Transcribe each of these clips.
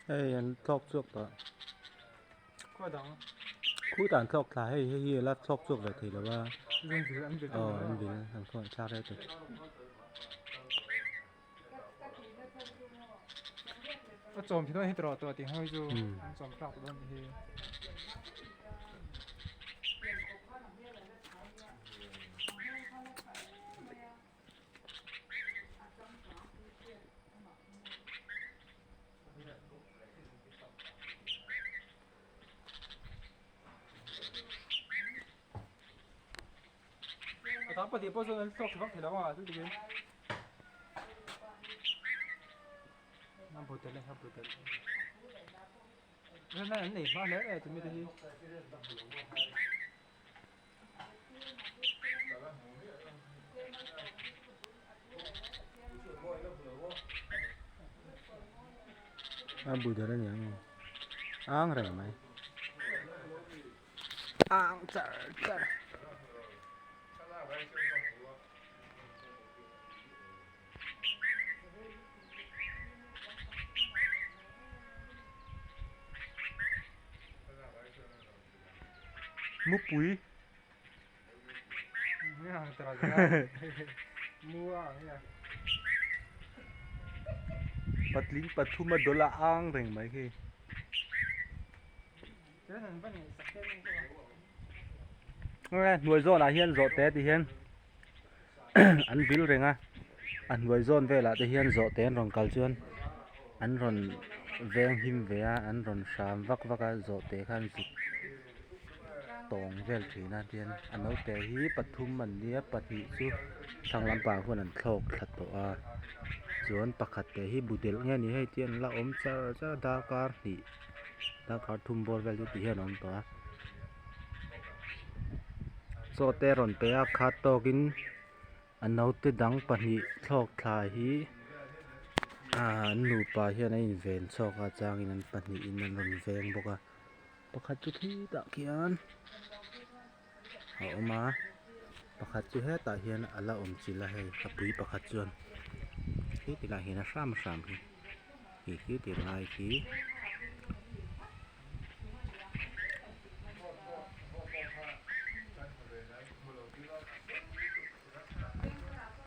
Ê, anh thọc chuột đó. Khoai đắng. Cú tàn thọc là hay là thọc chuột vậy thì là ba. Anh vì Anh vì thằng con sao đây được. 좀 비도 힘들어 또 어디 해줘. 좀 프라도 해. 아빠 뒤에 버스는 쏙 밖에 나와 저기. 난 보텔래 한 보텔. 그러나 안내 말해 좀 이리. Bùi đó nhỉ? Ăn rồi mày. Ăn chả. Múc quý. 그냥 들어가. mua 그냥. Bắt lính bắt thu mà đó là ăn rồi mày khi. 저는 빨리 삭제는 Nghe nuôi giòn là hiền giọt té thì hiền. Ăn bil rồi nga. Ăn nuôi giòn về là thì hiền giọt té rong cal chuan. Ăn rong veng him về ăn rong sam vak vak giọt té khan sụp. Tong vel thủy na thiên anh nói té hi bắt thu mình đi bắt hi su thằng làm bà con anh thọc thật to chuan pakhat té hi budel nghe ni hay thiên là cha Dakar ni Dakar thum bor vel ti hian on to so te ron pe a khat to kin anh nói te dang pani thok thai hi nu pa hian in ven choka chang in an pani in an ron veng boka pakhat chu thi ta kian mà pakhat chu he ta hian ala chi la he apui pakhat chuan hi ti la hi na sam hi ti lai hi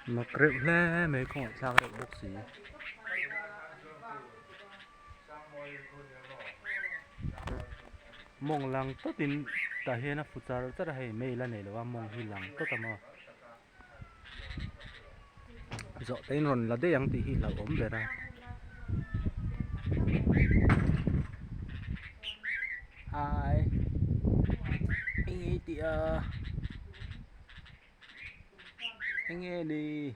mà rượu le mấy con sao rượu bốc xí mong lăng tốt tin ta hiền phụ trợ rất là hay mấy lần này là mong hi lăng tốt tao mà rõ tên rồi là để ăn thì hi là ốm về ra ai anh nghe đi anh nghe đi